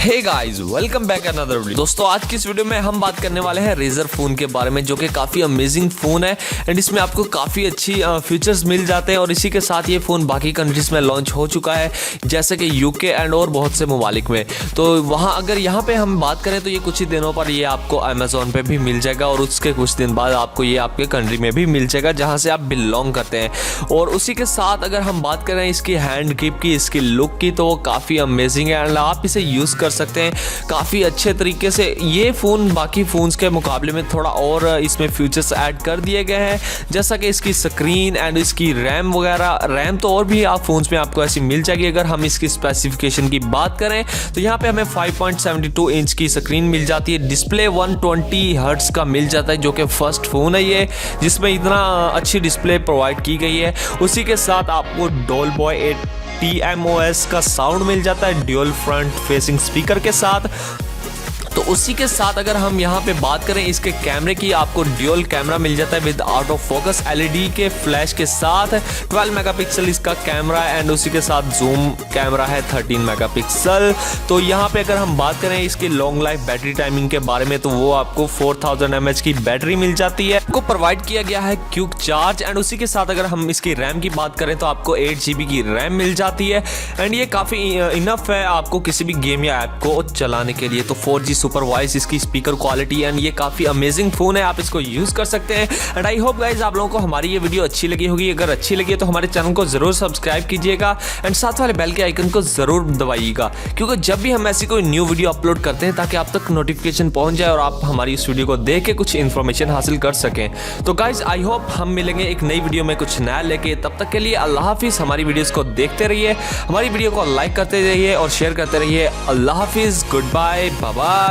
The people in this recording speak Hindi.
हे guys, welcome back another video. दोस्तों, आज की इस वीडियो में हम बात करने वाले हैं रेजर फ़ोन के बारे में, जो कि काफ़ी अमेजिंग फ़ोन है एंड इसमें आपको काफ़ी अच्छी फीचर्स मिल जाते हैं। और इसी के साथ ये फ़ोन बाकी कंट्रीज़ में लॉन्च हो चुका है, जैसे कि यूके एंड और बहुत से ममालिक में। तो वहाँ अगर यहाँ पे हम बात करें तो ये कुछ ही दिनों पर ये आपको अमेज़ॉन पे भी मिल जाएगा और उसके कुछ दिन बाद आपको ये आपके कंट्री में भी मिल जाएगा जहाँ से आप बिलोंग करते हैं। और उसी के साथ अगर हम बात करें इसकी हैंड ग्रिप की, इसकी लुक की, तो वो काफ़ी अमेजिंग है एंड आप इसे यूज़ कर सकते हैं काफ़ी अच्छे तरीके से। ये फ़ोन बाकी फ़ोन्स के मुकाबले में थोड़ा और इसमें फीचर्स ऐड कर दिए गए हैं, जैसा कि इसकी स्क्रीन एंड इसकी रैम वगैरह। रैम तो और भी आप फ़ोन्स में आपको ऐसी मिल जाएगी। अगर हम इसकी स्पेसिफिकेशन की बात करें तो यहाँ पे हमें 5.72 इंच की स्क्रीन मिल जाती है। डिस्प्ले 120 हर्ट्ज का मिल जाता है, जो कि फर्स्ट फ़ोन है ये जिसमें इतना अच्छी डिस्प्ले प्रोवाइड की गई है। उसी के साथ आपको डॉल्बी TMOS का साउंड मिल जाता है ड्यूल फ्रंट फेसिंग स्पीकर के साथ। तो उसी के साथ अगर हम यहाँ पे बात करें इसके कैमरे की, आपको ड्यूल कैमरा मिल जाता है with out of focus LED के फ्लैश के साथ। 12 मेगापिक्सल इसका कैमरा है एंड उसी के साथ जूम कैमरा है 13 मेगापिक्सल। तो यहाँ पे अगर हम बात करें इसकी लॉन्ग लाइफ बैटरी टाइमिंग के बारे में, तो वो आपको 4000 mAh की बैटरी मिल जाती है। आपको प्रोवाइड किया गया है क्विक चार्ज एंड उसी के साथ अगर हम इसकी रैम की बात करें तो आपको 8 GB की रैम मिल जाती है एंड ये काफ़ी इनफ है आपको किसी भी गेम या ऐप को चलाने के लिए। तो 4G सुपर वॉइस इसकी स्पीकर क्वालिटी एंड ये काफ़ी अमेजिंग फ़ोन है, आप इसको यूज़ कर सकते हैं। एंड आई होप गाइज आप लोगों को हमारी ये वीडियो अच्छी लगी होगी। अगर अच्छी लगी है तो हमारे चैनल को ज़रूर सब्सक्राइब कीजिएगा एंड साथ वाले बेल के आइकन को ज़रूर दबाइएगा, क्योंकि जब भी हम ऐसी कोई न्यू वीडियो अपलोड करते हैं ताकि आप तक नोटिफिकेशन पहुंच जाए और आप हमारी इस वीडियो को देख के कुछ इन्फॉर्मेशन हासिल कर सकें। तो गाइज आई होप हम मिलेंगे एक नई वीडियो में कुछ नया लेके। तब तक के लिए अल्लाह हाफिज़। हमारी वीडियोज़ को देखते रहिए, हमारी वीडियो को लाइक करते रहिए और शेयर करते रहिए। अल्लाह हाफिज़, गुड बाय, बाय बाय।